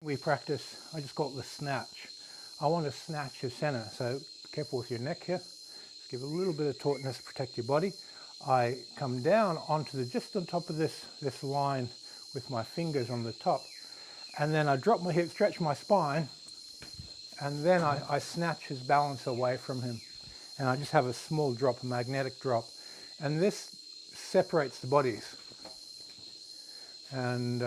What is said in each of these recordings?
We practice, I just call it the snatch. I want to snatch your center, so be careful with your neck here. Just give a little bit of tautness to protect your body. I come down onto the, just on top of this line with my fingers on the top, and then I drop my hip, stretch my spine, and then I snatch his balance away from him. And I just have a small drop, a magnetic drop. And this separates the bodies. And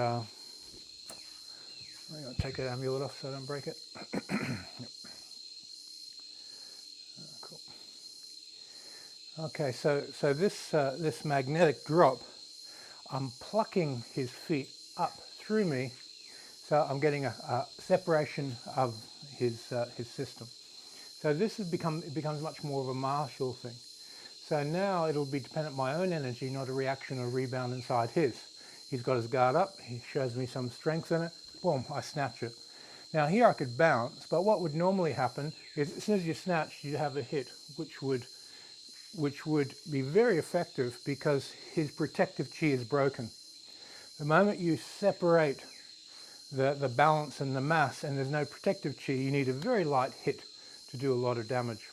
I'm going to take that amulet off so I don't break it. Yep. Cool. Okay, so this magnetic drop, I'm plucking his feet up through me, so I'm getting a separation of his system. So this has it becomes much more of a martial thing. So now it'll be dependent on my own energy, not a reaction or rebound inside his. He's got his guard up, he shows me some strength in it, boom, I snatch it. Now here I could bounce, but what would normally happen is as soon as you snatch, you have a hit, which would be very effective because his protective chi is broken. The moment you separate the balance and the mass and there's no protective chi, you need a very light hit to do a lot of damage.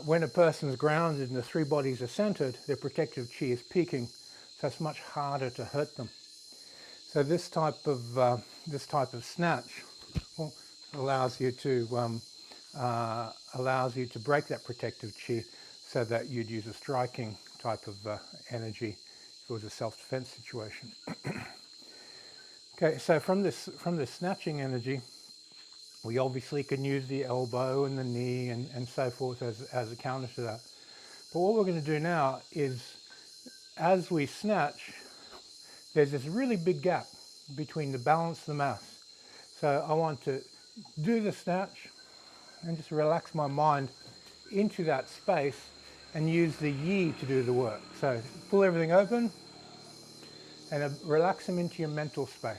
When a person is grounded and the three bodies are centered, their protective chi is peaking, so it's much harder to hurt them. So this type of snatch allows you to break that protective chi, so that you'd use a striking type of energy if it was a self-defense situation. Okay, so from this snatching energy, we obviously can use the elbow and the knee and so forth as a counter to that. But what we're going to do now is, as we snatch, there's this really big gap between the balance and the mass. So I want to do the snatch and just relax my mind into that space and use the yi to do the work. So pull everything open and relax them into your mental space.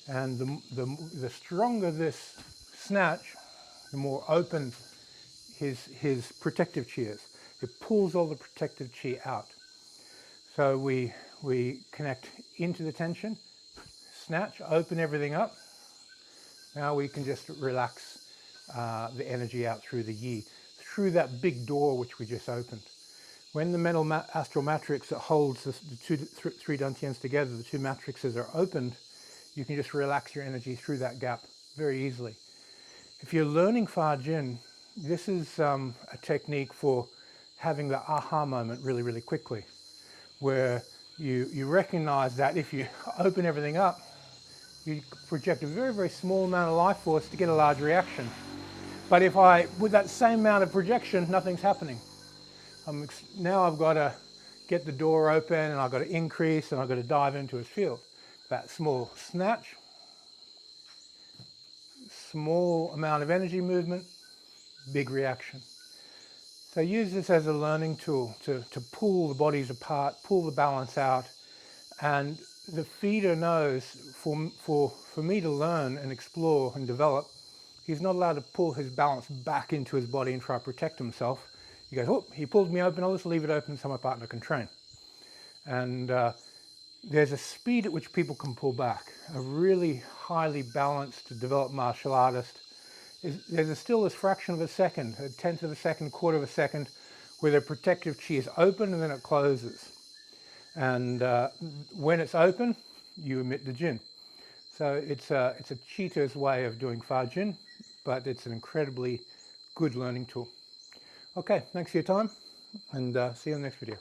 And the stronger this snatch, the more open his protective chi is. It pulls all the protective chi out. So we connect into the tension, snatch, open everything up. Now we can just relax the energy out through the yi, through that big door which we just opened. When the mental astral matrix that holds the three dantians together, the two matrices are opened, you can just relax your energy through that gap very easily. If you're learning Fa Jin, this is a technique for having the aha moment really, really quickly, where you recognize that if you open everything up, you project a very, very small amount of life force to get a large reaction. But if with that same amount of projection, nothing's happening. Now I've got to get the door open and I've got to increase and I've got to dive into his field. That small snatch, small amount of energy movement, big reaction. So use this as a learning tool to pull the bodies apart, pull the balance out, and the feeder knows for me to learn and explore and develop, he's not allowed to pull his balance back into his body and try to protect himself. He goes, oh, he pulled me open, I'll just leave it open so my partner can train. And there's a speed at which people can pull back. A really highly balanced, developed martial artist, there's still this fraction of a second, a tenth of a second, quarter of a second, where their protective chi is open and then it closes. And when it's open, you emit the Jin. So it's a cheater's way of doing Fa Jin, but it's an incredibly good learning tool. Okay, thanks for your time, and see you in the next video.